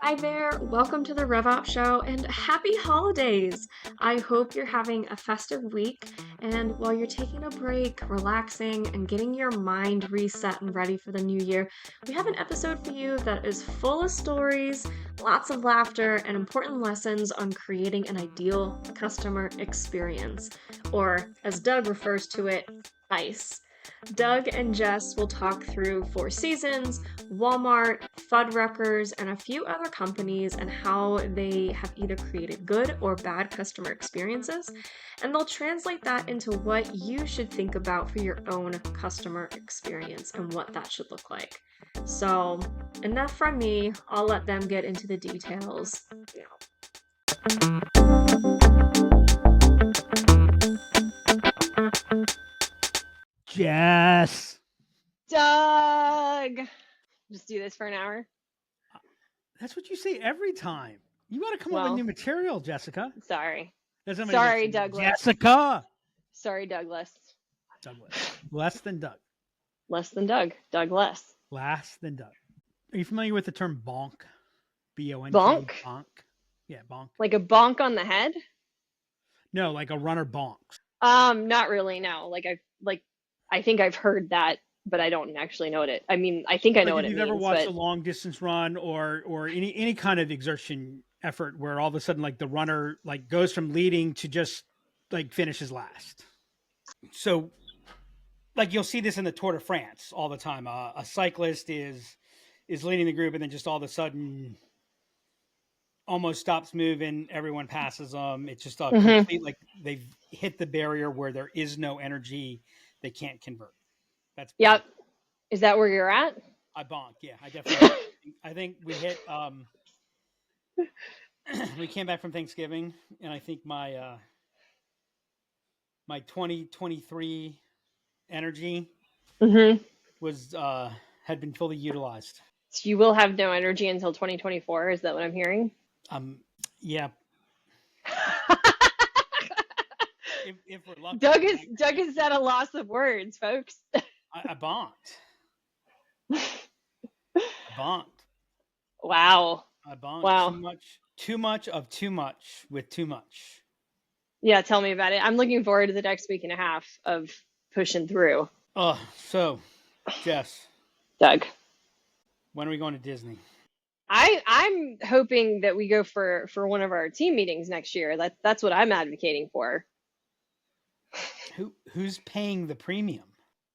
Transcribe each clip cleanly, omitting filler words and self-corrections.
Hi there, welcome to the RevOps show and happy holidays! I hope you're having a festive week, and while you're taking a break, relaxing, and getting your mind reset and ready for the new year, we have an episode for you that is full of stories, lots of laughter, and important lessons on creating an ideal customer experience, or as Doug refers to it, ICE. Doug and Jess will talk through Four Seasons, Walmart, Fuddruckers, and a few other companies and how they have either created good or bad customer experiences, and they'll translate that into what you should think about for your own customer experience and what that should look like. So, enough from me. I'll let them get into the details. Jess. Doug. Just do this for an hour. That's what you say every time. You got to come up with new material, Jessica. Sorry. Sorry, Douglas. Jessica. Sorry, Douglas. Douglas. Less than Doug. Less than Doug. Doug less. Less than Doug. Are you familiar with the term bonk? B-O-N-K. Bonk? Bonk. Yeah, bonk. Like a bonk on the head? No, like a runner bonks. Not really, no. I think I've heard that, but I don't actually know what it. I mean, I think I know what it means. If you've ever watched a long distance run or any kind of exertion effort where all of a sudden like the runner like goes from leading to just like finishes last. So like you'll see this in the Tour de France all the time. A cyclist is leading the group and then just all of a sudden almost stops moving. Everyone passes them. It's just a complete, like they've hit the barrier where there is no energy. They can't convert. That's yep. Is that where you're at? I bonk. Yeah, I definitely. I think we hit. We came back from Thanksgiving, and I think my 2023 energy was had been fully utilized. So you will have no energy until 2024. Is that what I'm hearing? Yeah. If we're lucky. Doug is at a loss of words, folks. I bonked. I bonked. Wow. I bonked. Wow. Too much of too much with too much. Yeah, tell me about it. I'm looking forward to the next week and a half of pushing through. So, Jess. Doug. When are we going to Disney? I'm hoping that we go for one of our team meetings next year. That's what I'm advocating for. Who's paying the premium?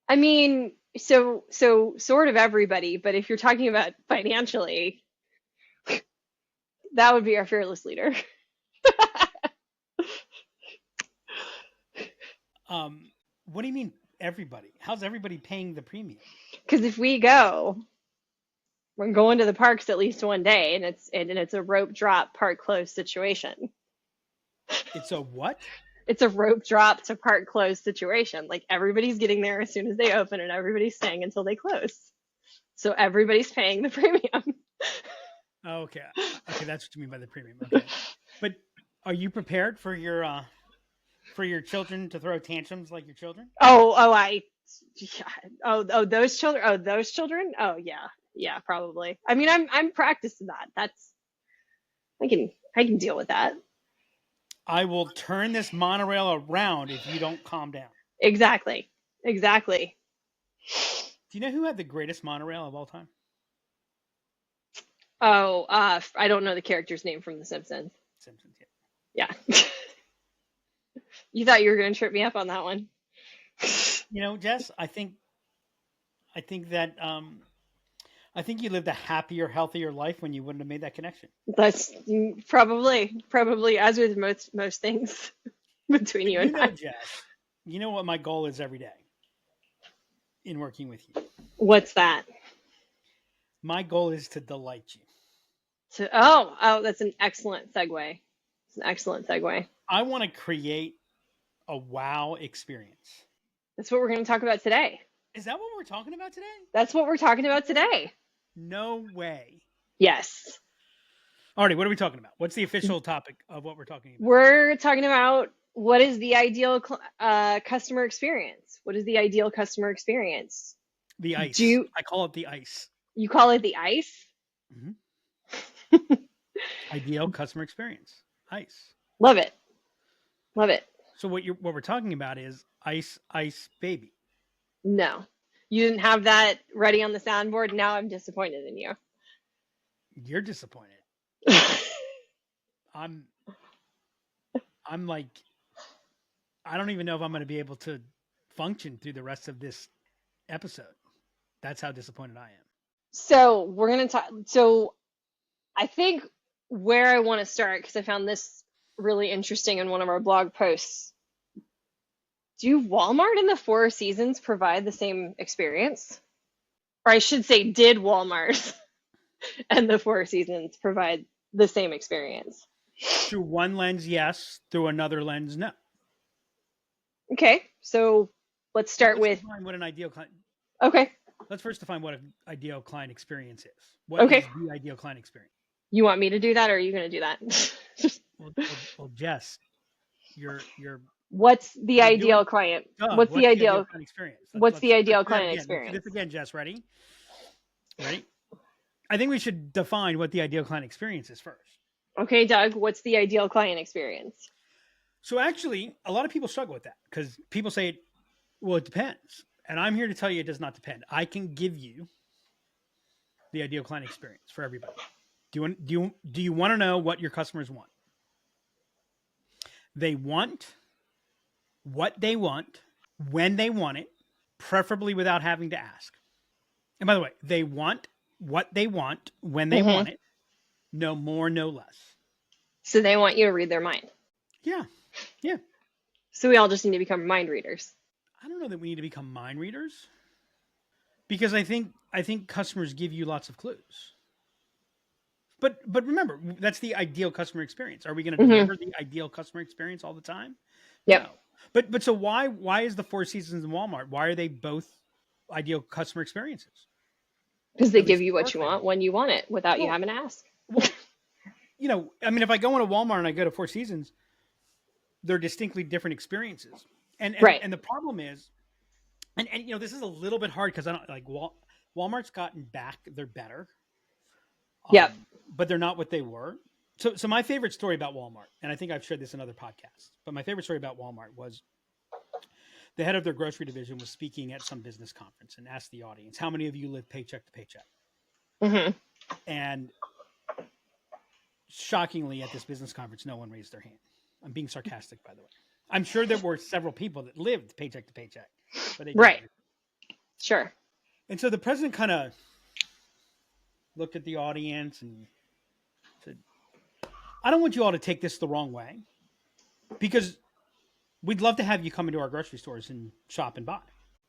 I mean, so sort of everybody, but if you're talking about financially, that would be our fearless leader. What do you mean everybody? How's everybody paying the premium? Because if we go, we're going to the parks at least one day, and it's a rope drop park close situation. It's a what? It's a rope drop to park close situation. Like everybody's getting there as soon as they open, and everybody's staying until they close. So everybody's paying the premium. Okay, that's what you mean by the premium. Okay, but are you prepared for your children to throw tantrums like your children? Those children. Oh yeah, probably. I mean, I'm practicing that. I can deal with that. I will turn this monorail around if you don't calm down. Exactly. Do you know who had the greatest monorail of all time? I don't know the character's name from The Simpsons. Yeah. You thought you were going to trip me up on that one. You know, Jess, I think that I think you lived a happier, healthier life when you wouldn't have made that connection. That's probably as with most things between you and I. Jess, you know what my goal is every day in working with you? What's that? My goal is to delight you. That's an excellent segue. It's an excellent segue. I want to create a wow experience. That's what we're going to talk about today. Is that what we're talking about today? That's what we're talking about today. No way. Yes. Artie, what are we talking about? What's the official topic of what we're talking about? We're talking about what is the ideal customer experience? What is the ideal customer experience? The ice. I call it the ice. You call it the ice? Mm-hmm. Ideal customer experience. ICE. Love it. Love it. So what we're talking about is ice, ice, baby. No, you didn't have that ready on the soundboard. Now I'm disappointed in you. You're disappointed. I'm like, I don't even know if I'm going to be able to function through the rest of this episode. That's how disappointed I am. So we're going to talk. So I think where I want to start, because I found this really interesting in one of our blog posts. Do Walmart and the Four Seasons provide the same experience? Or I should say, did Walmart and the Four Seasons provide the same experience? Through one lens, yes. Through another lens, no. Okay, so let's start with define what an ideal client. Okay. Let's first define what an ideal client experience is. What is the ideal client experience? You want me to do that, or are you going to do that? well, Jess, you're. What's the ideal client? What's the ideal client experience? What's the ideal client experience? Let's do this again, Jess. Ready? Ready? I think we should define what the ideal client experience is first. Okay, Doug, what's the ideal client experience? So actually, a lot of people struggle with that because people say, well, it depends. And I'm here to tell you it does not depend. I can give you the ideal client experience for everybody. Do you want to know what your customers want? They want what they want, when they want it, preferably without having to ask. And by the way, they want what they want, when they want it, no more, no less. So they want you to read their mind. Yeah. Yeah. So we all just need to become mind readers. I don't know that we need to become mind readers, because I think customers give you lots of clues. But remember, that's the ideal customer experience. Are we going to deliver the ideal customer experience all the time? Yep. No. But so why is the Four Seasons and Walmart? Why are they both ideal customer experiences? Because they give you what you want when you want it without you having to ask. Well, I mean, if I go into Walmart and I go to Four Seasons, they're distinctly different experiences. And the problem is, and this is a little bit hard because I don't like Walmart's gotten back. They're better. Yep. But they're not what they were. So my favorite story about Walmart, and I think I've shared this in other podcasts, but my favorite story about Walmart was the head of their grocery division was speaking at some business conference and asked the audience, how many of you live paycheck to paycheck? And shockingly, at this business conference, no one raised their hand. I'm being sarcastic, by the way. I'm sure there were several people that lived paycheck to paycheck. But they right. Sure. And so the president kind of looked at the audience and said, I don't want you all to take this the wrong way, because we'd love to have you come into our grocery stores and shop and buy.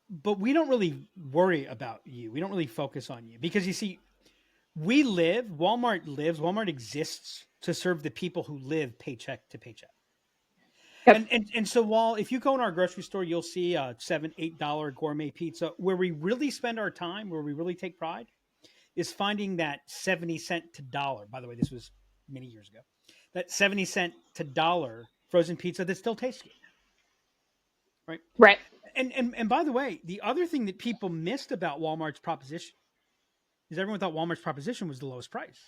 But we don't really worry about you. We don't really focus on you, because you see, Walmart exists to serve the people who live paycheck to paycheck. Yep. And so while if you go in our grocery store, you'll see a $7-8 gourmet pizza, where we really spend our time, where we really take pride, is finding that 70 cent to dollar. By the way, this was many years ago. That 70 cent to dollar frozen pizza that still tastes good. Right? Right. And by the way, the other thing that people missed about Walmart's proposition is everyone thought Walmart's proposition was the lowest price.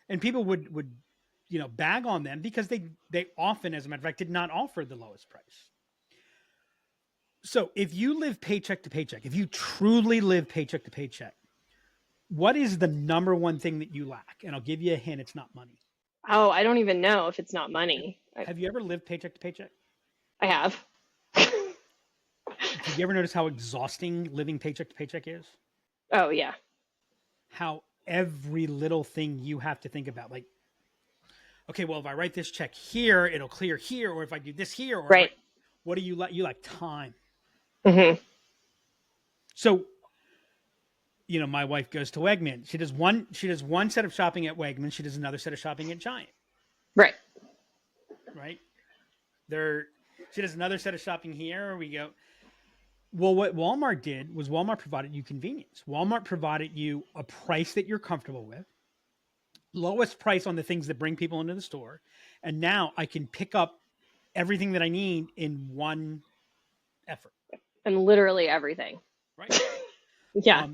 And people would bag on them because they often, as a matter of fact, did not offer the lowest price. So if you live paycheck to paycheck, if you truly live paycheck to paycheck, what is the number one thing that you lack? And I'll give you a hint, it's not money. Oh, I don't even know if it's not money. Have you ever lived paycheck to paycheck? I have. Did you ever notice how exhausting living paycheck to paycheck is? Oh, yeah. How every little thing you have to think about, like, okay, well, if I write this check here, it'll clear here, or if I do this here, or right. What do you like? You like time. So, my wife goes to Wegmans. She does one set of shopping at Wegmans. She does another set of shopping at Giant. Right. Right. She does another set of shopping here. We go. Well, what Walmart did was Walmart provided you convenience. Walmart provided you a price that you're comfortable with, lowest price on the things that bring people into the store. And now I can pick up everything that I need in one effort. And literally everything. Right. Yeah.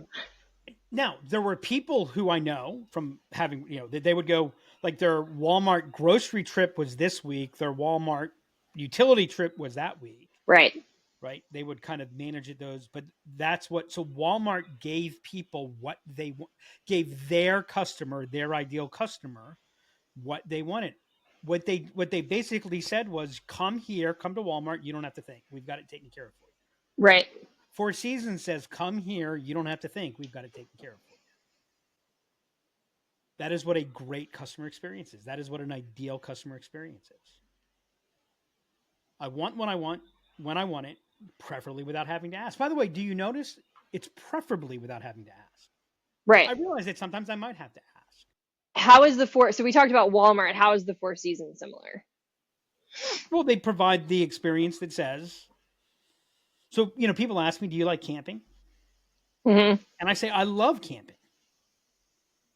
Now, there were people who I know from having, they would go, like their Walmart grocery trip was this week, their Walmart utility trip was that week, Right. right? They would kind of manage it those, but so Walmart gave people what gave their customer, their ideal customer, what they wanted. What they basically said was, come here, come to Walmart, you don't have to think. We've got it taken care of for you. Right. Four Seasons says, come here, you don't have to think. We've got it taken care of for you. That is what a great customer experience is. That is what an ideal customer experience is. I want what I want when I want it, preferably without having to ask. By the way, do you notice it's preferably without having to ask? Right. I realize that sometimes I might have to ask. How is so we talked about Walmart. How is the Four Seasons similar? Well, they provide the experience that says, so, people ask me, do you like camping? Mm-hmm. And I say, I love camping.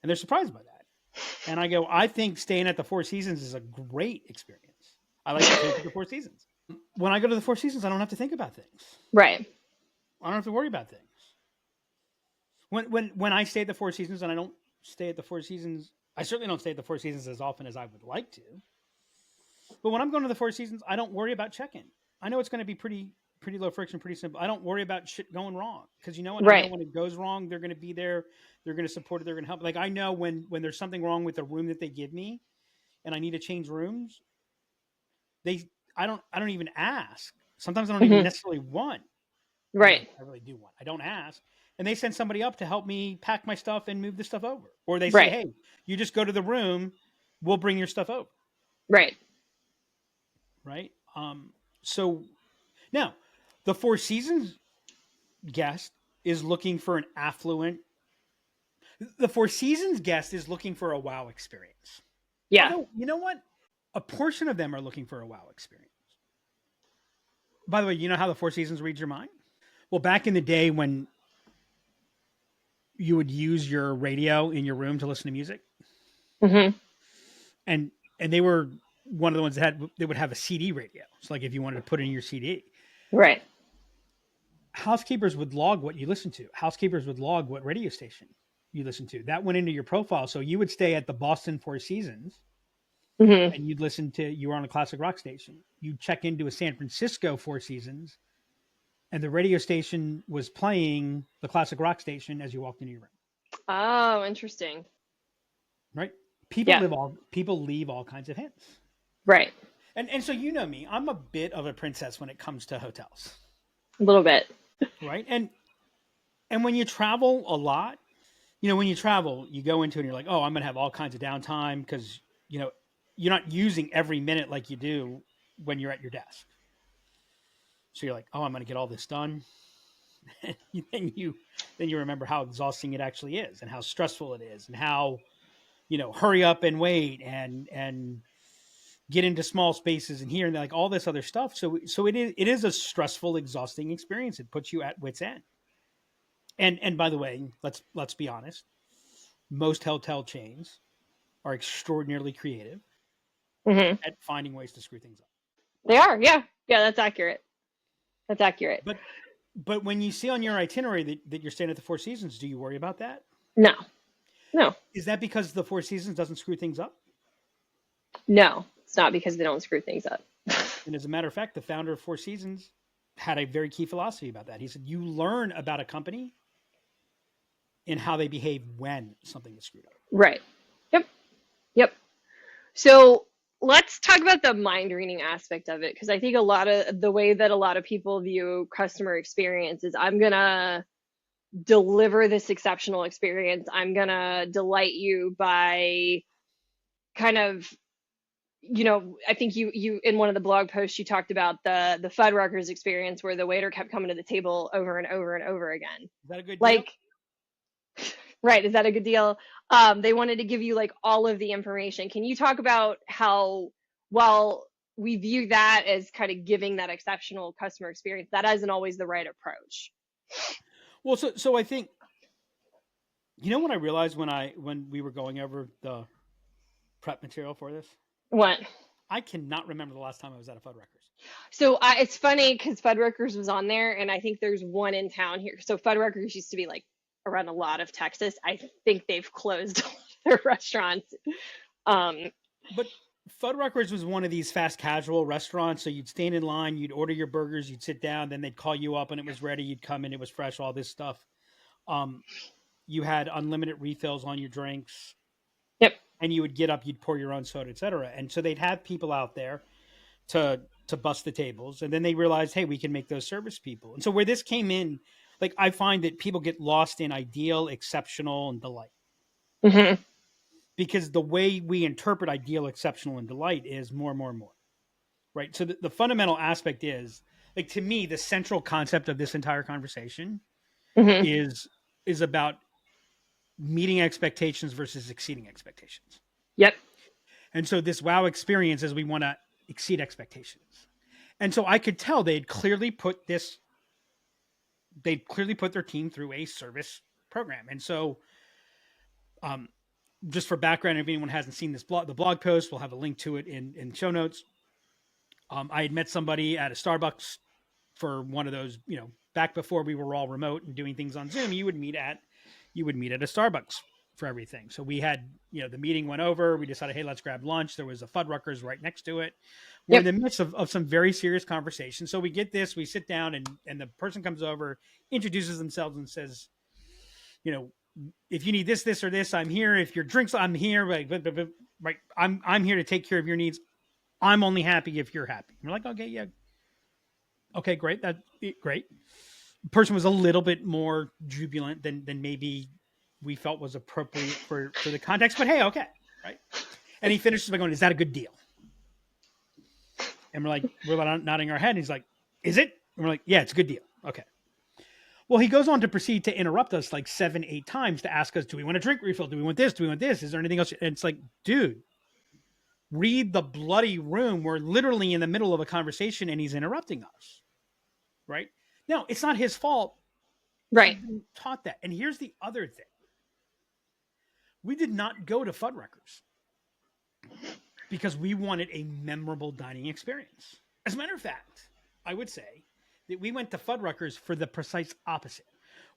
And they're surprised by that. And I go, I think staying at the Four Seasons is a great experience. I like to camp at the Four Seasons. When I go to the Four Seasons, I don't have to think about things. Right. I don't have to worry about things. When I stay at the Four Seasons, and I don't stay at the Four Seasons, I certainly don't stay at the Four Seasons as often as I would like to. But when I'm going to the Four Seasons, I don't worry about check-in. I know it's going to be pretty low friction, pretty simple. I don't worry about shit going wrong, because you know what? Right. I know when it goes wrong, they're going to be there. They're going to support it. They're going to help. Like, I know when there's something wrong with the room that they give me, and I need to change rooms, I don't even ask. Sometimes I don't even necessarily want. Right. I really do want. I don't ask. And they send somebody up to help me pack my stuff and move the stuff over. Or they say, Right. hey, you just go to the room, we'll bring your stuff over. Right. Right. So now the Four Seasons guest is looking for an affluent. The Four Seasons guest is looking for a wow experience. Yeah. Although, you know what? A portion of them are looking for a wow experience. By the way, you know how the Four Seasons reads your mind? Well, back in the day when you would use your radio in your room to listen to music, Mm-hmm. and they were one of the ones that they would have a CD radio. So, like, if you wanted to put in your CD, Right. housekeepers would log what you listened to. Housekeepers would log what radio station you listened to. That went into your profile. So you would stay at the Boston Four Seasons, Mm-hmm. and you'd listen to, you were on a classic rock station. You'd check into a San Francisco Four Seasons, and the radio station was playing the classic rock station as you walked into your room. Oh, interesting. Right? People Yeah. leave all kinds of hints. Right. And so, you know me, I'm a bit of a princess when it comes to hotels. A little bit. Right? And when you travel a lot, when you travel, you go into it and you're like, oh, I'm going to have all kinds of downtime, because, you're not using every minute like you do when you're at your desk. So you're like, oh, I'm going to get all this done. then you remember how exhausting it actually is, and how stressful it is, and how, hurry up and wait and get into small spaces and here and there, like all this other stuff. So it is a stressful, exhausting experience. It puts you at wit's end. And by the way, let's be honest, most hotel chains are extraordinarily creative Mm-hmm. at finding ways to screw things up. They are. Yeah. Yeah. That's accurate. That's accurate. But when you see on your itinerary that you're staying at the Four Seasons, do you worry about that? No. No. Is that because the Four Seasons doesn't screw things up? No. It's not because they don't screw things up. And as a matter of fact, the founder of Four Seasons had a very key philosophy about that. He said, you learn about a company in how they behave when something is screwed up. Right. Yep. So let's talk about the mind reading aspect of it, because I think a lot of the way that a lot of people view customer experience is, I'm going to deliver this exceptional experience. I'm going to delight you by kind of, I think you in one of the blog posts, you talked about the Fuddruckers experience, where the waiter kept coming to the table over and over and over again. Is that a good deal? Like, right. Is that a good deal? They wanted to give you like all of the information. Can you talk about how, while we view that as kind of giving that exceptional customer experience, that isn't always the right approach? Well, so I think, what I realized when we were going over the prep material for this? What? I cannot remember the last time I was at a Fuddruckers. So it's funny because Fuddruckers was on there, and I think there's one in town here. So Fuddruckers used to be like around a lot of Texas. I think they've closed all their restaurants. But Fuddruckers was one of these fast casual restaurants. So you'd stand in line, you'd order your burgers, you'd sit down, then they'd call you up and it was ready. You'd come in, it was fresh, all this stuff. You had unlimited refills on your drinks. Yep. And you would get up, you'd pour your own soda, etc. And so they'd have people out there to bust the tables. And then they realized, hey, we can make those service people. And so where this came in, like I find that people get lost in ideal, exceptional, and delight. Mm-hmm. Because the way we interpret ideal, exceptional, and delight is more, right? So the fundamental aspect is, like, to me, the central concept of this entire conversation is about meeting expectations versus exceeding expectations. Yep. And so this wow experience is we want to exceed expectations. And so I could tell they'd clearly put their team through a service program. And so, just for background, if anyone hasn't seen the blog post, we'll have a link to it in show notes. I had met somebody at a Starbucks for one of those, back before we were all remote and doing things on Zoom, you would meet at a Starbucks for everything. So we had, the meeting went over, we decided, hey, let's grab lunch. There was a Fuddruckers right next to it. We're in the midst of some very serious conversation. So we get this, we sit down and the person comes over, introduces themselves and says, if you need this, or this, I'm here. If your drinks, I'm here. Right. I'm here to take care of your needs. I'm only happy if you're happy. And we're like, okay, yeah. Okay, great. That's great. The person was a little bit more jubilant than maybe we felt was appropriate for the context, but hey, okay. Right. And he finishes by going, is that a good deal? And we're nodding our head. And he's like, is it? And we're like, yeah, it's a good deal. Okay. Well, he goes on to proceed to interrupt us like 7-8 times to ask us, do we want a drink refill? Do we want this? Do we want this? Is there anything else? And it's like, dude, read the bloody room. We're literally in the middle of a conversation and he's interrupting us. Right? Now, it's not his fault. Right. He taught that. And here's the other thing. We did not go to Fuddruckers because we wanted a memorable dining experience. As a matter of fact, I would say that we went to Fuddruckers for the precise opposite.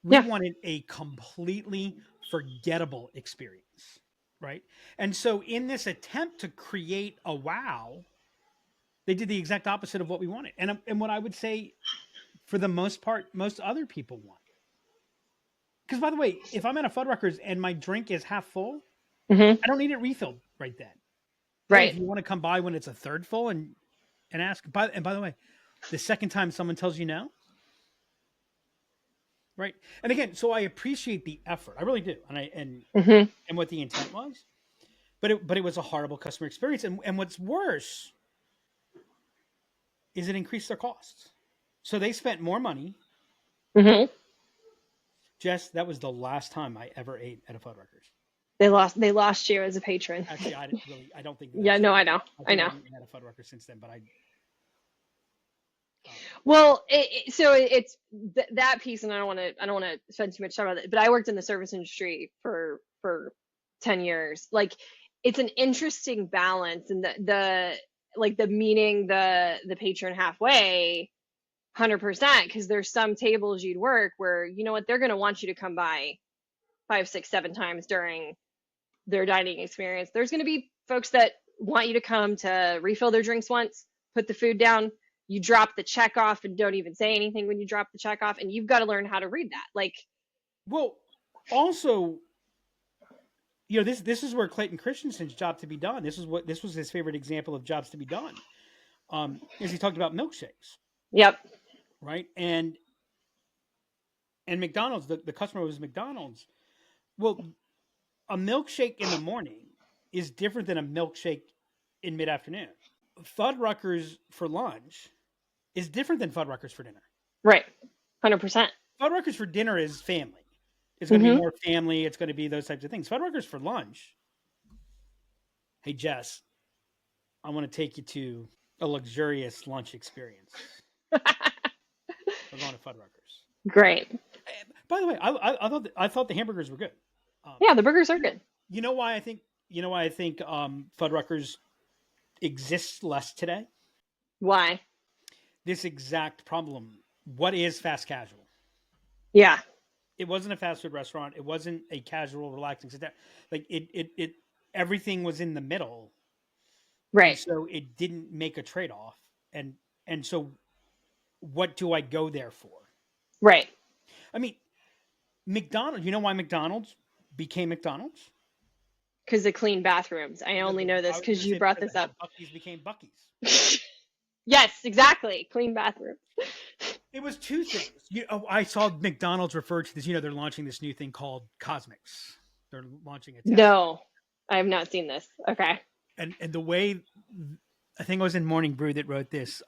We wanted a completely forgettable experience, right? And so in this attempt to create a wow, they did the exact opposite of what we wanted. And what I would say, for the most part, most other people want. Because, by the way, if I'm at a Fuddruckers and my drink is half full, I don't need it refilled right then. Right. Hey, if you want to come by when it's a third full and ask, and by the way, the second time someone tells you no, right? And again, so I appreciate the effort, I really do, and what the intent was, but it was a horrible customer experience, and what's worse is it increased their costs. So they spent more money. Jess, that was the last time I ever ate at a Fuddruckers. They lost you as a patron. Actually, I don't think. Yeah, no, I know. I know. I haven't had a Fuddruckers since then, but Well, it's that piece, and I don't want to spend too much time on it. But I worked in the service industry for 10 years. Like, it's an interesting balance, and the meeting the patron halfway, 100%. Because there's some tables you'd work where, you know what, they're going to want you to come by 5, 6, 7 times during their dining experience. There's going to be folks that want you to come to refill their drinks once, put the food down. You drop the check off and don't even say anything when you drop the check off. And you've got to learn how to read that. Well, also, this is where Clayton Christensen's Job to Be Done. This was his favorite example of jobs to be done. Is he talked about milkshakes. Yep. Right. And McDonald's, the customer was McDonald's. Well, a milkshake in the morning is different than a milkshake in mid-afternoon. Fuddruckers for lunch is different than Fuddruckers for dinner. Right. 100%. Fuddruckers for dinner is family. It's going to be more family. It's going to be those types of things. Fuddruckers for lunch. Hey, Jess, I want to take you to a luxurious lunch experience. We're going to Fuddruckers. Great. By the way, I thought the hamburgers were good. Yeah, the burgers are good. You know why I think Fuddruckers exists less today? Why? This exact problem. What is fast casual? Yeah. It wasn't a fast food restaurant. It wasn't a casual, relaxing sit down. Like it everything was in the middle, and Right. so it didn't make a trade off. And so, what do I go there for? Right. I mean, McDonald's. You know why McDonald's became McDonald's? Because of clean bathrooms. I only know I this was going because to you say brought because this of how up. Buc-ee's became Buc-ee's. Yes, exactly. Clean bathrooms. It was two things. I saw McDonald's refer to this. They're launching this new thing called Cosmics. They're launching a test. No, I have not seen this. Okay. And the way, I think it was in Morning Brew that wrote this.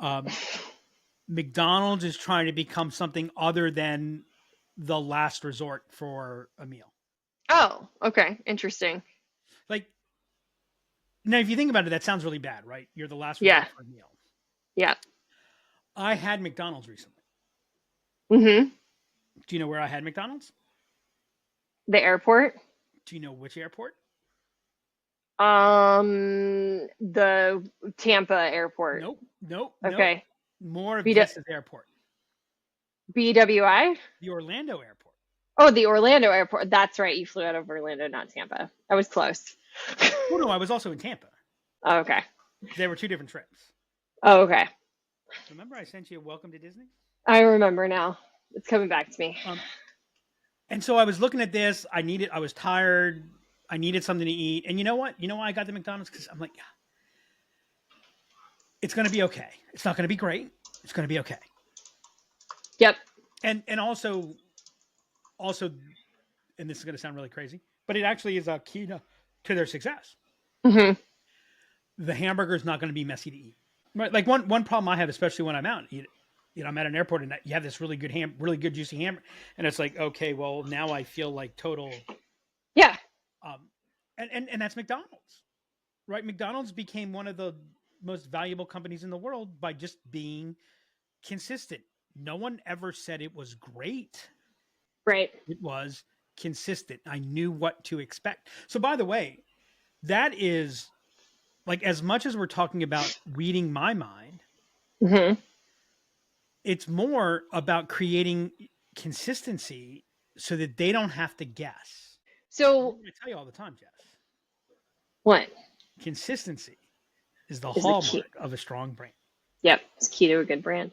McDonald's is trying to become something other than the last resort for a meal. Oh, okay. Interesting. Like, now, if you think about it, that sounds really bad, right? You're the last resort Yeah. for a meal. Yeah. I had McDonald's recently. Mm-hmm. Do you know where I had McDonald's? The airport. Do you know which airport? The Tampa airport. Nope. Okay. More of B- Jess's airport. BWI? The Orlando airport. Oh, the Orlando airport. That's right. You flew out of Orlando, not Tampa. I was close. Oh, no, I was also in Tampa. Oh, okay. They were two different trips. Oh, okay. Remember I sent you a welcome to Disney? I remember now. It's coming back to me. And so I was looking at this. I was tired. I needed something to eat. And you know what? You know why I got the McDonald's? Because I'm like, yeah, it's going to be okay. It's not going to be great. It's going to be okay. Yep. And also, and this is going to sound really crazy, but it actually is a key to their success. Mm-hmm. The hamburger is not going to be messy to eat. Right? Like one problem I have, especially when I'm out, I'm at an airport and you have this really good really good juicy hamburger, and it's like, okay, well now I feel like total. Yeah. And that's McDonald's, right? McDonald's became one of the most valuable companies in the world by just being consistent. No one ever said it was great. Right. It was consistent. I knew what to expect. So by the way, that is like, as much as we're talking about reading my mind, Mm-hmm. it's more about creating consistency so that they don't have to guess. So I tell you all the time, Jess, what? consistency is the Is the hallmark key. of a strong brand. Yep. It's key to a good brand.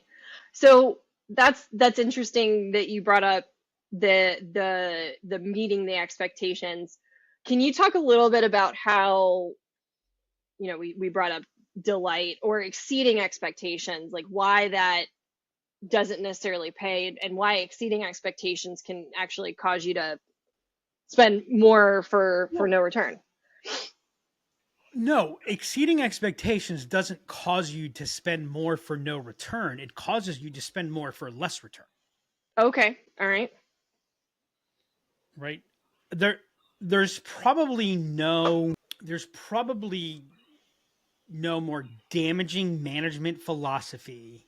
So that's interesting that you brought up the meeting the expectations. Can you talk a little bit about how, we brought up delight or exceeding expectations, like why that doesn't necessarily pay and why exceeding expectations can actually cause you to spend more for no return? No, exceeding expectations doesn't cause you to spend more for no return. It causes you to spend more for less return. Okay. All right. Right? There's probably no more damaging management philosophy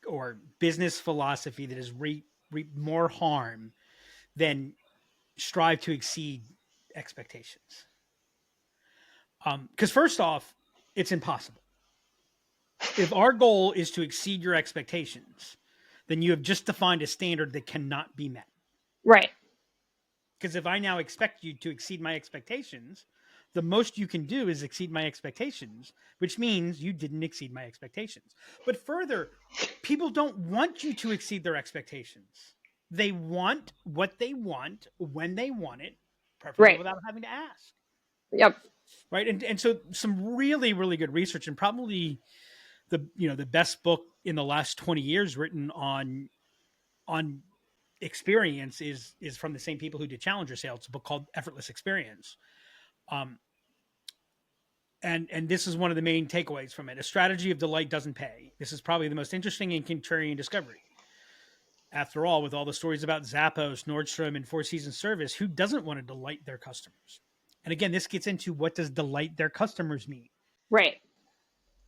or business philosophy that has reaped more harm than strive to exceed expectations. Because first off, it's impossible. If our goal is to exceed your expectations, then you have just defined a standard that cannot be met. Right. Because if I now expect you to exceed my expectations, the most you can do is exceed my expectations, which means you didn't exceed my expectations. But further, people don't want you to exceed their expectations. They want what they want when they want it, preferably Right. without having to ask. Yep. Right. And so some really, really good research, and probably the best book in the last 20 years written on experience is from the same people who did Challenger Sales. It's a book called Effortless Experience. And this is one of the main takeaways from it. A strategy of delight doesn't pay. This is probably the most interesting and contrarian discovery. After all, with all the stories about Zappos, Nordstrom, and Four Seasons Service, who doesn't want to delight their customers? And again, this gets into what does delight their customers mean? Right.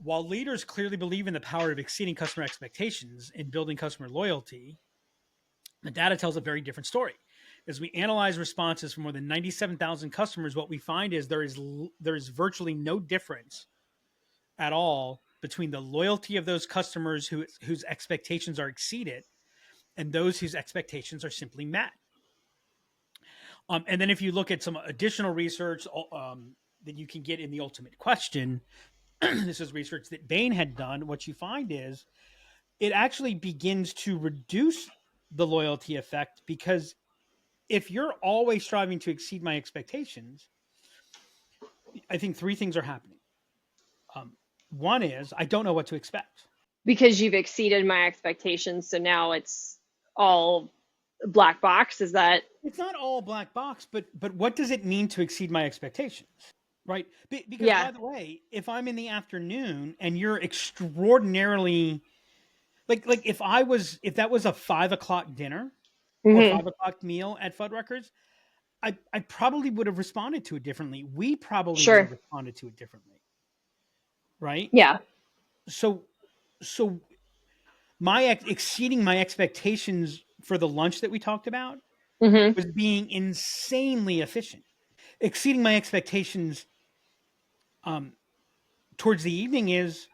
While leaders clearly believe in the power of exceeding customer expectations and building customer loyalty, the data tells a very different story. As we analyze responses from more than 97,000 customers, what we find is there is virtually no difference at all between the loyalty of those customers whose expectations are exceeded and those whose expectations are simply met. And then if you look at some additional research that you can get in the ultimate question, this is research that Bain had done. What you find is it actually begins to reduce the loyalty effect, because if you're always striving to exceed my expectations, I think three things are happening. One is I don't know what to expect. Because you've exceeded my expectations, so now it's all black box. Is that? It's not all black box, but what does it mean to exceed my expectations? Right? Because Yeah. by the way, if I'm in the afternoon and you're extraordinarily like if that was a 5 o'clock dinner or Mm-hmm. 5 o'clock meal at Fuddruckers, I probably would have responded to it differently. We probably would have Sure. responded to it differently. Right? Yeah. So exceeding my expectations for the lunch that we talked about Mm-hmm. was being insanely efficient. Exceeding my expectations towards the evening is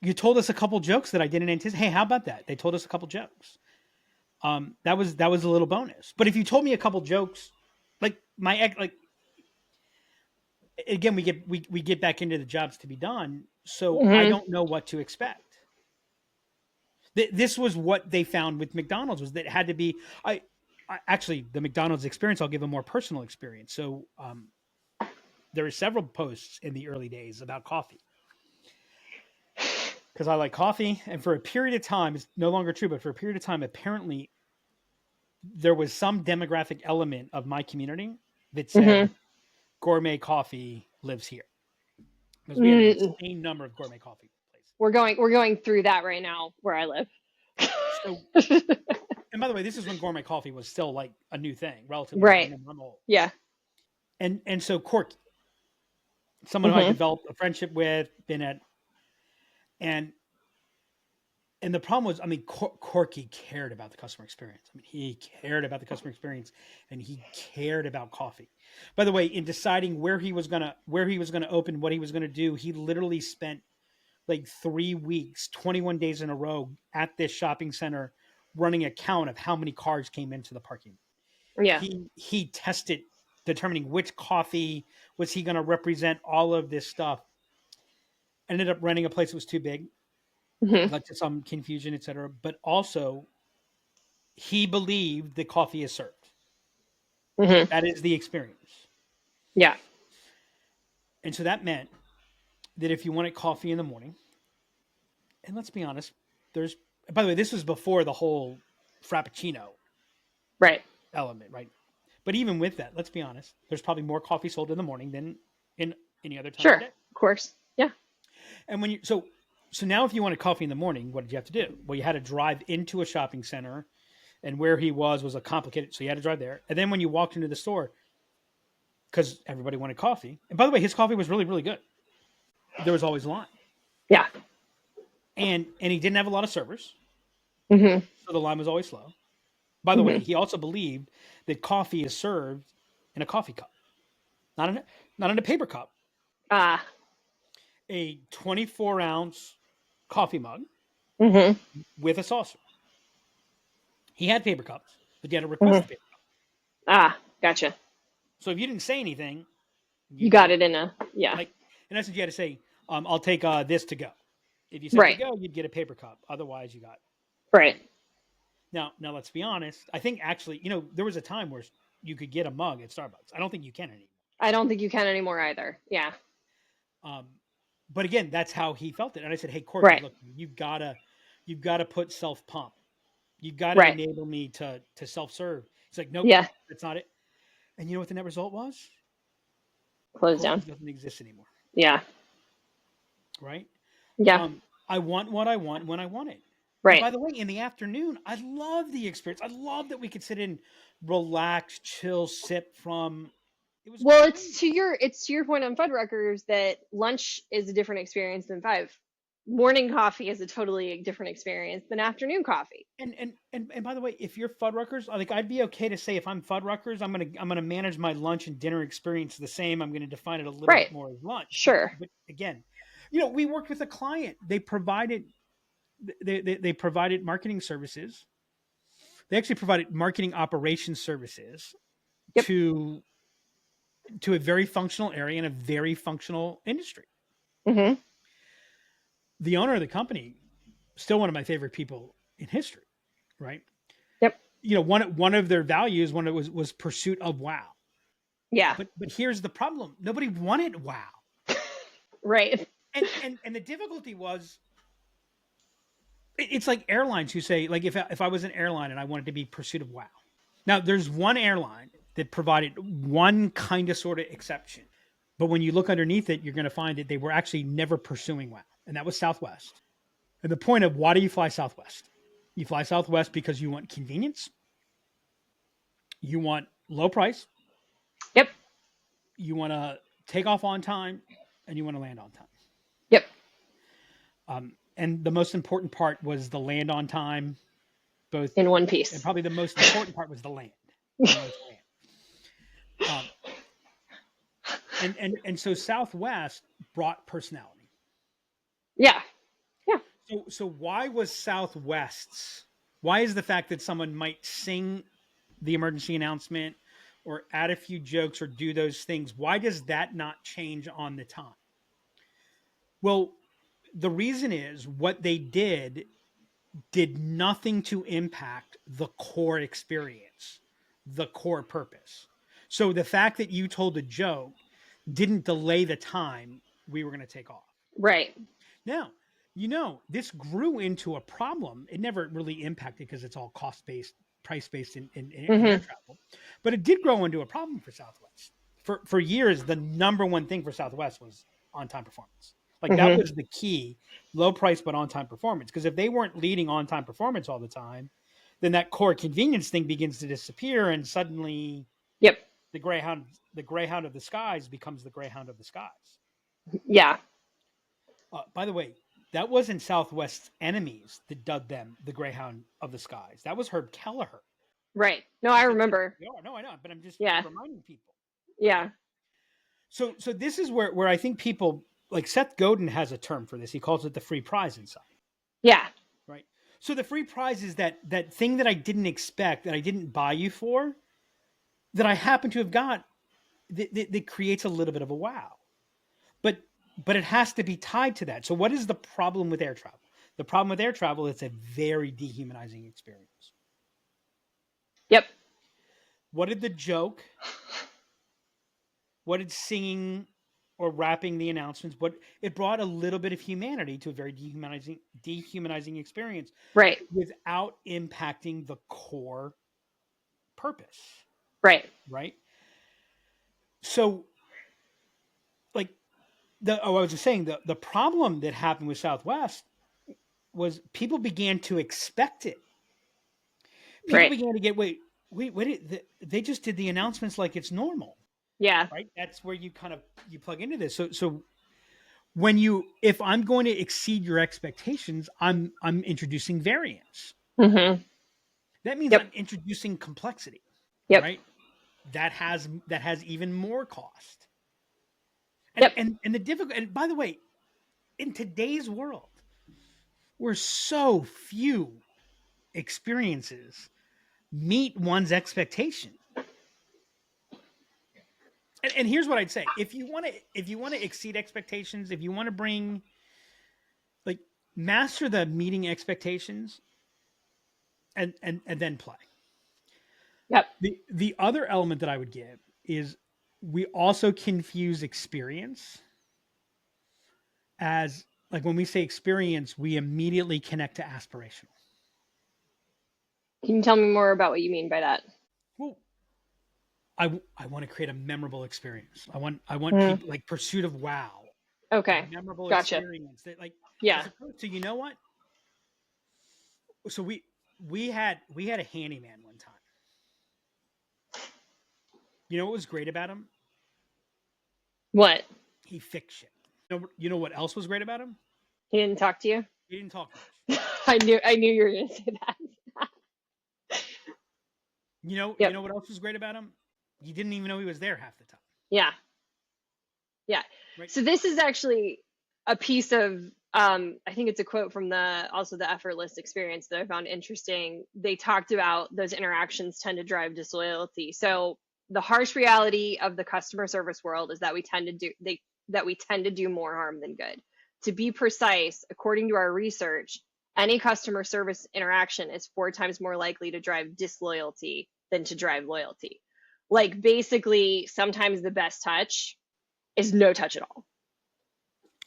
you told us a couple jokes that I didn't anticipate. Hey, how about that? They told us a couple jokes. That was a little bonus. But if you told me a couple jokes, like again, we get back into the jobs to be done. So I Mm-hmm. don't know what to expect. This was what they found with McDonald's, was that it had to be. I actually, the McDonald's experience, I'll give a more personal experience. So there were several posts in the early days about coffee, because I like coffee, and for a period of time, it's no longer true, but for a period of time, apparently there was some demographic element of my community that said Mm-hmm. gourmet coffee lives here, because we had an Mm-hmm. insane number of gourmet coffee places. We're going through that right now where I live. So, and by the way, this is when gourmet coffee was still like a new thing, relatively. Right. I'm old. Yeah. And so Corky, someone who I Mm-hmm. developed a friendship with, been at, and the problem was, I mean, Corky cared about the customer experience. I mean, he cared about the customer experience, and he cared about coffee. By the way, in deciding where he was gonna open, what he was gonna do, he literally spent like 3 weeks, 21 days in a row at this shopping center, running a count of how many cars came into the parking. Yeah. He tested, determining which coffee was he gonna represent, all of this stuff. Ended up renting a place that was too big, Mm-hmm. led to some confusion, etc. But also, he believed that coffee is served. Mm-hmm. That is the experience. Yeah. And so that meant that if you wanted coffee in the morning, and let's be honest, by the way, this was before the whole Frappuccino Right. element, right? But even with that, let's be honest, there's probably more coffee sold in the morning than in any other time Sure. of the day. Of course. Yeah. And when so now if you wanted coffee in the morning, what did you have to do? Well, you had to drive into a shopping center, and where he was a complicated, so you had to drive there. And then when you walked into the store, because everybody wanted coffee, and by the way, his coffee was really, really good, there was always a line. Yeah. And he didn't have a lot of servers, Mm-hmm. so the line was always slow. By the way, he also believed that coffee is served in a coffee cup, not in a paper cup. Ah. A 24-ounce coffee mug Mm-hmm. with a saucer. He had paper cups, but you had to request the paper cup. Ah. Gotcha. So if you didn't say anything, You got it in a, yeah. like in essence, you had to say, "I'll take this to go." If you said Right. to go, you'd get a paper cup. Otherwise, you got. Right. Now let's be honest. I think actually, there was a time where you could get a mug at Starbucks. I don't think you can anymore. I don't think you can anymore either. Yeah. But again, that's how he felt it. And I said, "Hey, Courtney, Right. look, you've gotta put self pump. You've got to Right. enable me to self serve." He's like, "Nope, Yeah. that's not it." And you know what the net result was? Close Courtney down. doesn't exist anymore, Yeah. right? Yeah. I want what I want when I want it. Right. By the way, in the afternoon, I love the experience. I love that we could sit in, relax, chill, sip from. It was Well, great. it's to your point on Fuddruckers that lunch is a different experience than five. Morning coffee is a totally different experience than afternoon coffee. And by the way, if you're Fuddruckers, like I'd be okay to say if I'm Fuddruckers, I'm gonna manage my lunch and dinner experience the same. I'm gonna define it a little Right. bit more as lunch. Sure. But again, we worked with a client. They provided marketing services. They actually provided marketing operations services Yep. to a very functional area in a very functional industry. Mm-hmm. The owner of the company, still one of my favorite people in history, right? Yep. One of their values, one of it was pursuit of wow. Yeah. But here's the problem: nobody wanted wow. Right. And the difficulty was, it's like airlines who say, like, if I was an airline and I wanted to be pursuit of wow. Now, there's one airline that provided one kind of sort of exception, but when you look underneath it, you're going to find that they were actually never pursuing wow, and that was Southwest. And the point of, why do you fly Southwest? You fly Southwest because you want convenience, you want low price, Yep. you want to take off on time, and you want to land on time. Yep. And the most important part was the land on time, both in one piece. And probably the most important part was the land. And so Southwest brought personality. Yeah. Yeah. So why was Southwest's? Why is the fact that someone might sing the emergency announcement or add a few jokes or do those things, why does that not change on the time? Well, the reason is what they did nothing to impact the core experience, the core purpose. So the fact that you told a joke didn't delay the time we were going to take off. Right. Now, this grew into a problem. It never really impacted because it's all cost-based, price-based in air travel. But it did grow into a problem for Southwest. For years, the number one thing for Southwest was on-time performance. Like that was the key, low price, but on-time performance. Because if they weren't leading on-time performance all the time, then that core convenience thing begins to disappear. And suddenly the Greyhound of the skies becomes the Greyhound of the skies. Yeah. By the way, that wasn't Southwest's enemies that dubbed them the Greyhound of the skies. That was Herb Kelleher. Right. No, I remember. No, I know, but I'm just reminding people. Yeah. So this is where I think people, like Seth Godin has a term for this. He calls it the free prize inside. Yeah. Right. So the free prize is that thing that I didn't expect, that I didn't buy you for, that I happen to have got, that creates a little bit of a wow. But it has to be tied to that. So what is the problem with air travel? The problem with air travel is a very dehumanizing experience. Yep. What did the joke? What did singing or rapping the announcements? What it brought a little bit of humanity to a very dehumanizing experience. Right. Without impacting the core purpose. Right. Right. So, like, I was just saying, the problem that happened with Southwest was people began to expect it. People began to get, wait, they just did the announcements like it's normal. Yeah. Right. That's where you plug into this. So if I'm going to exceed your expectations, I'm introducing variance. Mm-hmm. That means I'm introducing complexity. Yep. Right. That has even more cost. And the difficult, and by the way, in today's world, where so few experiences meet one's expectation. And here's what I'd say: if you want to exceed expectations, if you want to bring, like, master the meeting expectations, and then play. Yep. The other element that I would give is we also confuse experience as, like, when we say experience, we immediately connect to aspirational. Can you tell me more about what you mean by that? Well, I want to create a memorable experience. I want people, like, pursuit of wow. Okay. A memorable experience. That, like, yeah. So you know what? So we had a handyman one time. You know what was great about him? What? He fixed shit. You know what else was great about him? He didn't talk to you? He didn't talk much. I knew you were going to say that. You know what else was great about him? You didn't even know he was there half the time. Yeah. Yeah. Right. So this is actually a piece of, I think it's a quote from the effortless experience that I found interesting. They talked about those interactions tend to drive disloyalty. So the harsh reality of the customer service world is that we tend to do more harm than good. To be precise, according to our research, any customer service interaction is 4 times more likely to drive disloyalty than to drive loyalty. Like, basically, sometimes the best touch is no touch at all.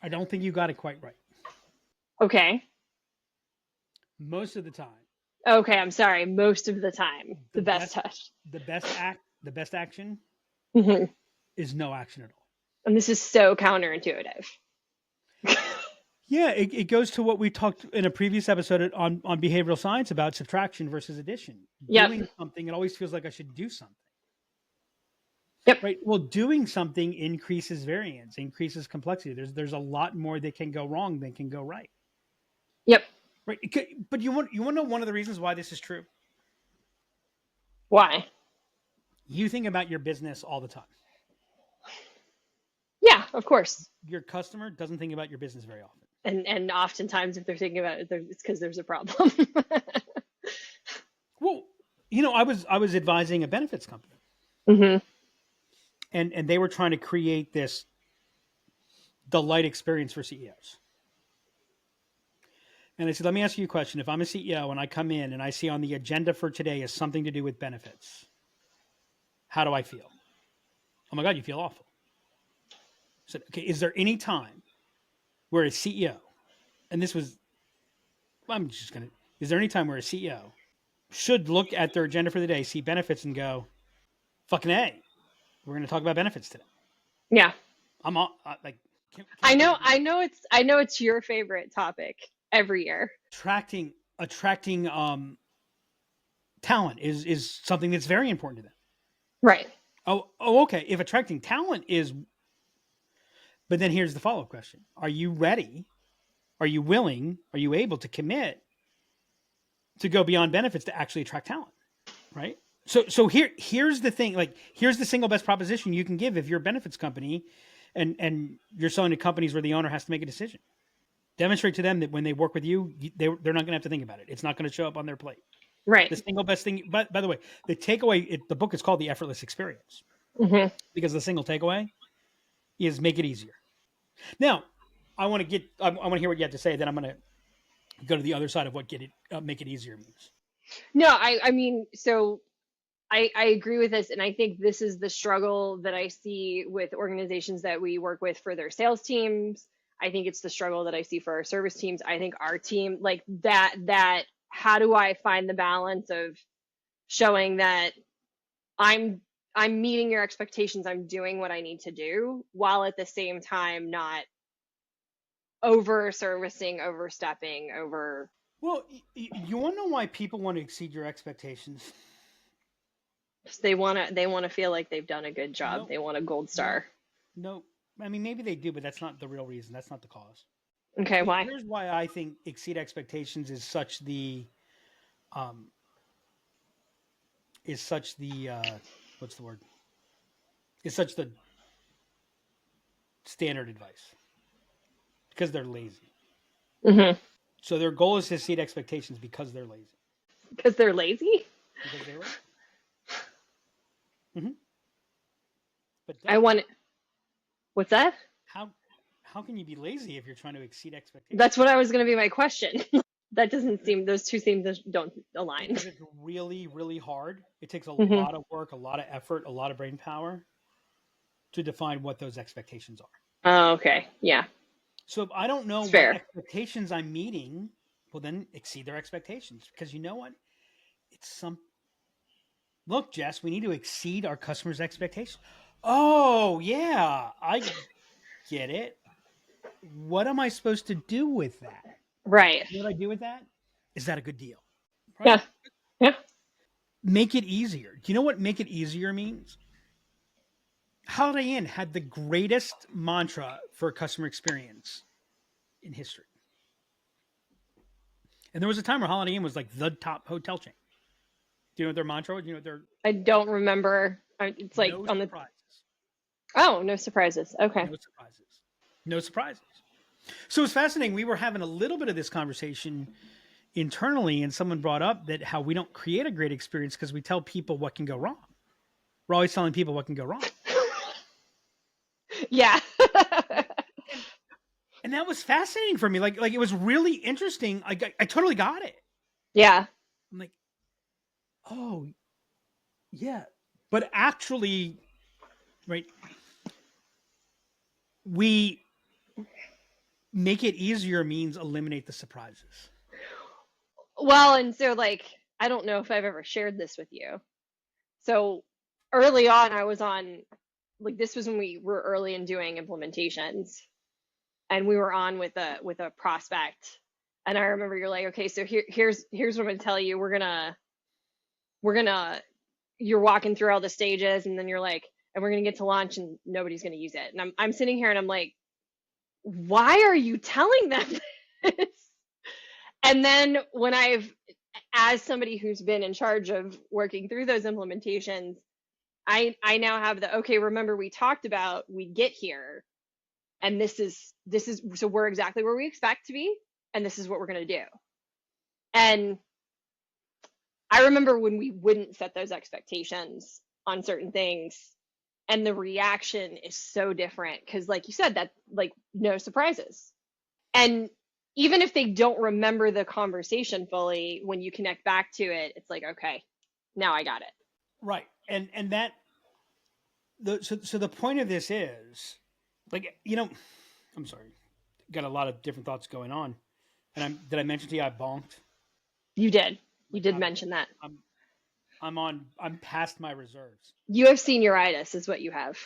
I don't think you got it quite right. Okay. Most of the time. Okay, I'm sorry. Most of the time, the best touch. The best action Mm-hmm. is no action at all. And this is so counterintuitive. Yeah, it goes to what we talked in a previous episode on behavioral science about subtraction versus addition. Yep. Doing something, it always feels like I should do something. Yep. Right. Well, doing something increases variance, increases complexity. There's a lot more that can go wrong than can go right. Yep. Right. But you want to know one of the reasons why this is true? Why? You think about your business all the time. Yeah, of course. Your customer doesn't think about your business very often. And oftentimes, if they're thinking about it, it's because there's a problem. Well, I was advising a benefits company, Mm-hmm. and they were trying to create this delight experience for CEOs. And I said, let me ask you a question. If I'm a CEO and I come in and I see on the agenda for today is something to do with benefits, how do I feel? Oh my God, you feel awful. I said, okay, is there any time where a CEO, and is there any time where a CEO should look at their agenda for the day, see benefits and go, fucking A, we're going to talk about benefits today. Yeah. I'm all, like, I know it's your favorite topic every year. Attracting talent is something that's very important to them. Right. Oh, okay. If attracting talent is, but then here's the follow-up question. Are you ready? Are you willing? Are you able to commit to go beyond benefits to actually attract talent? Right. So here's the thing, like, here's the single best proposition you can give if you're a benefits company and you're selling to companies where the owner has to make a decision. Demonstrate to them that when they work with you, they're not going to have to think about it. It's not going to show up on their plate. Right. The single best thing, but by the way, the takeaway, the book is called The Effortless Experience, Mm-hmm. because the single takeaway is make it easier. Now, I want to hear what you have to say. Then I'm going to go to the other side of what make it easier means. No, I mean, so I agree with this. And I think this is the struggle that I see with organizations that we work with for their sales teams. I think it's the struggle that I see for our service teams. I think our team, like that, how do I find the balance of showing that I'm meeting your expectations, I'm doing what I need to do, while at the same time not over servicing, overstepping, over. Well, you want to know why people want to exceed your expectations? They want to feel like they've done a good job. Nope. They want a gold star. No, I mean, maybe they do, but that's not the real reason. That's not the cause. Okay, why? Here's why I think exceed expectations is such the what's the word? Is such the standard advice, because they're lazy. Mm-hmm. So their goal is to exceed expectations because they're lazy. Because they're lazy? Because they're lazy. Mm-hmm. But I want. What's that? How can you be lazy if you're trying to exceed expectations? That's what I was going to be my question. That doesn't seem, those two things don't align. Because it's really, really hard. It takes a Mm-hmm. lot of work, a lot of effort, a lot of brain power to define what those expectations are. Oh, okay. Yeah. So if I don't know what Fair. expectations I'm meeting, well, then exceed their expectations. Because you know what? Look, Jess, we need to exceed our customers' expectations. Oh, yeah, I get it. What am I supposed to do with that? Right. You know what I do with that? Is that a good deal? Right? Yeah. Yeah. Make it easier. Do you know what make it easier means? Holiday Inn had the greatest mantra for customer experience in history. And there was a time where Holiday Inn was like the top hotel chain. Do you know what their mantra was? Do you know what their... I don't remember. It's like no on the. surprises. Oh, no surprises. Okay. No surprises. No surprises. So it's fascinating. We were having a little bit of this conversation internally, and someone brought up that how we don't create a great experience because we tell people what can go wrong. we're always telling people what can go wrong. Yeah. And that was fascinating for me. Like it was really interesting. I totally got it. Yeah. I'm like, oh yeah. But actually, right, we make it easier means eliminate the surprises. Well, and so like, I don't know if I've ever shared this with you. So early on, I was on, like, this was when we were early in doing implementations, and we were on with a prospect. And I remember you're like, okay, so here's what I'm gonna tell you. We're gonna you're walking through all the stages, and then you're like, and we're gonna get to launch, and nobody's gonna use it. And I'm sitting here, and I'm like, why are you telling them this? And then when as somebody who's been in charge of working through those implementations, I now have okay, remember we talked about we get here, and this is so we're exactly where we expect to be, and this is what we're going to do. And I remember when we wouldn't set those expectations on certain things, and the reaction is so different because, like you said, that like no surprises. And even if they don't remember the conversation fully, when you connect back to it, it's like, okay, now I got it. Right. And that so the point of this is, like, I'm sorry, got a lot of different thoughts going on. And did I mention to you I bonked? You did. You did mention that. I'm past my reserves. You have senioritis is what you have.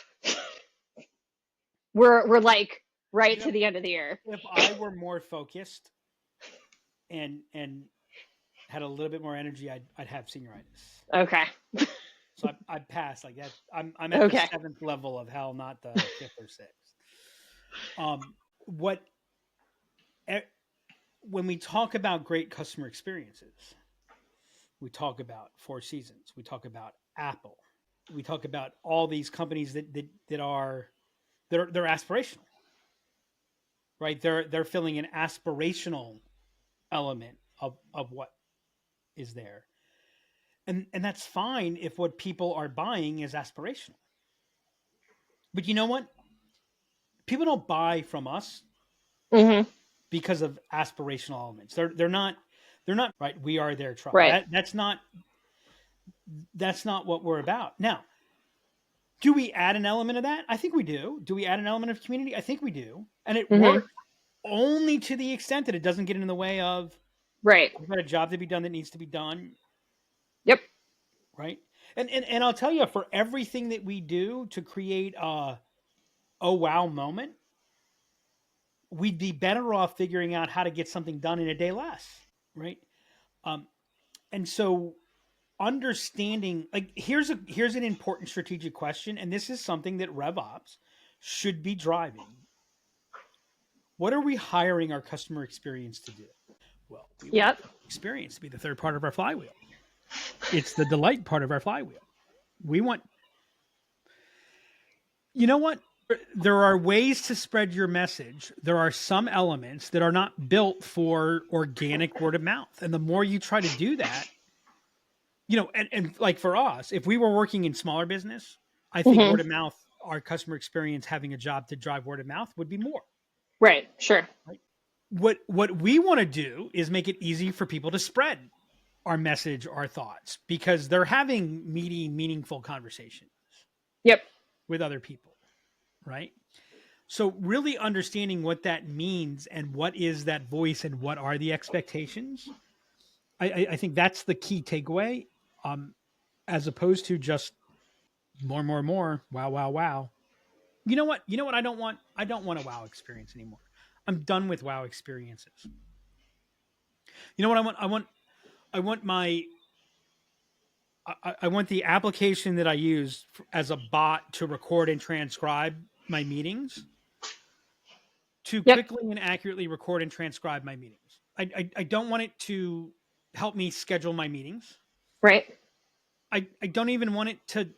We're like right to the end of the year. If I were more focused and had a little bit more energy, I'd have senioritis. Okay. So I'd pass like that. I'm at the 7th level of hell, not the 5th or 6th. When we talk about great customer experiences, we talk about Four Seasons, we talk about Apple, we talk about all these companies that are aspirational, right? They're filling an aspirational element of what is there. And that's fine if what people are buying is aspirational. But you know what? People don't buy from us because of aspirational elements. They're not right. We are their tribe. Right. That's not what we're about. Now, do we add an element of that? I think we do. Do we add an element of community? I think we do. And it works only to the extent that it doesn't get in the way of right. We've got a job to be done that needs to be done. Yep. Right. And I'll tell you, for everything that we do to create a wow moment, we'd be better off figuring out how to get something done in a day less. Right. And so understanding, like, here's an important strategic question. And this is something that RevOps should be driving. What are we hiring our customer experience to do? Well, we want experience to be the third part of our flywheel. It's the delight part of our flywheel. We want, you know what? There are ways to spread your message. There are some elements that are not built for organic word of mouth. And the more you try to do that, and like for us, if we were working in smaller business, I think word of mouth, our customer experience, having a job to drive word of mouth would be more. Right. Sure. Right? What we want to do is make it easy for people to spread our message, our thoughts, because they're having meaty, meaningful conversations. Yep. With other people. Right. So really understanding what that means and what is that voice and what are the expectations. I think that's the key takeaway, as opposed to just more. Wow, wow, wow. You know what? I don't want a wow experience anymore. I'm done with wow experiences. You know what I want? I want the application that I use as a bot to record and transcribe my meetings to quickly and accurately record and transcribe my meetings. I don't want it to help me schedule my meetings. Right. I don't even want it to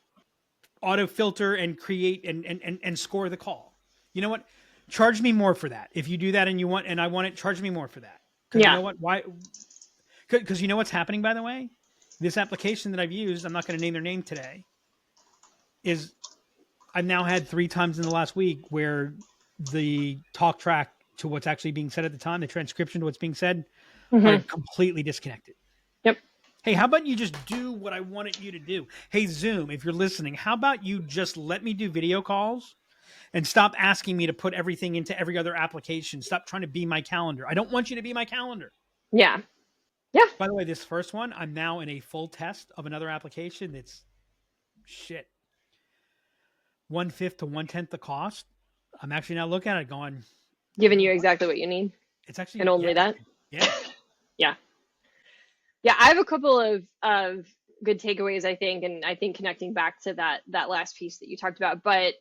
auto filter and create and score the call. You know what? Charge me more for that. If you do that and I want it, charge me more for that. You know what? Why? Because you know what's happening, by the way? This application that I've used, I'm not going to name their name today. is I've now had 3 times in the last week where the talk track to what's actually being said at the time, the transcription to what's being said, are completely disconnected. Yep. Hey, how about you just do what I wanted you to do? Hey, Zoom, if you're listening, how about you just let me do video calls and stop asking me to put everything into every other application? Stop trying to be my calendar. I don't want you to be my calendar. Yeah. Yeah. By the way, this first one, I'm now in a full test of another application that's shit. 1/5 to 1/10 the cost. I'm actually now looking at it going, Giving you exactly what you need. it's actually, And only that. Yeah. Yeah. Yeah. I have a couple of good takeaways, I think, and I think connecting back to that last piece that you talked about, but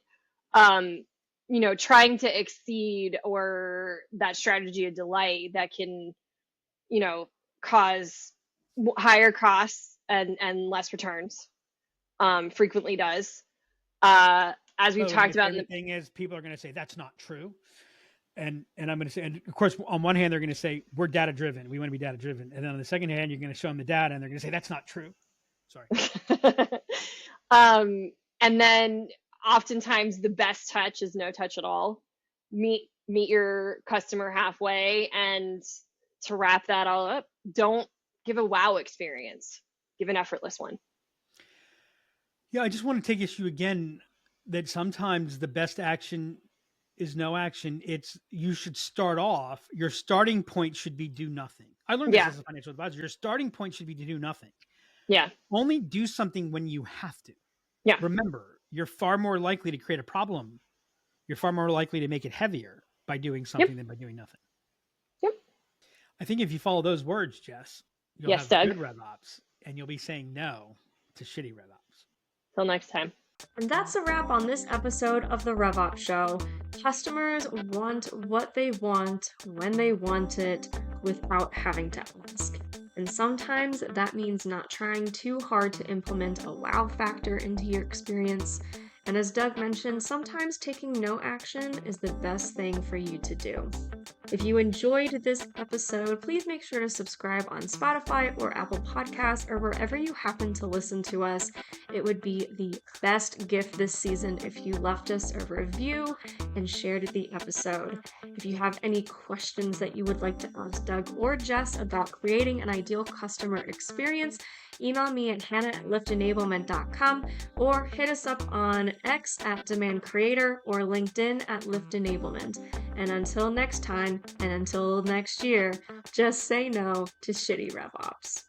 trying to exceed or that strategy of delay that can, cause higher costs and less returns, frequently does. As we've talked about, the thing is, people are going to say that's not true, and I'm going to say, and of course, on one hand, they're going to say we're data driven, we want to be data driven, and then on the second hand, you're going to show them the data, and they're going to say that's not true. Sorry. And then oftentimes the best touch is no touch at all. Meet your customer halfway, and to wrap that all up, don't give a wow experience. Give an effortless one. Yeah, I just want to take issue again that sometimes the best action is no action. It's you should start off. Your starting point should be do nothing. I learned this as a financial advisor. Your starting point should be to do nothing. Yeah. Only do something when you have to. Yeah. Remember, you're far more likely to create a problem. You're far more likely to make it heavier by doing something than by doing nothing. Yep. I think if you follow those words, Jess, you'll have Doug. good RevOps, and you'll be saying no to shitty RevOps. Till next time. And that's a wrap on this episode of the RevOps Show. Customers want what they want when they want it without having to ask. And sometimes that means not trying too hard to implement a wow factor into your experience. And as Doug mentioned, sometimes taking no action is the best thing for you to do. If you enjoyed this episode, please make sure to subscribe on Spotify or Apple Podcasts or wherever you happen to listen to us. It would be the best gift this season if you left us a review and shared the episode. If you have any questions that you would like to ask Doug or Jess about creating an ideal customer experience, email me at hannah@liftenablement.com or hit us up on X @DemandCreator or LinkedIn @LiftEnablement. And until next time, and until next year, just say no to shitty RevOps.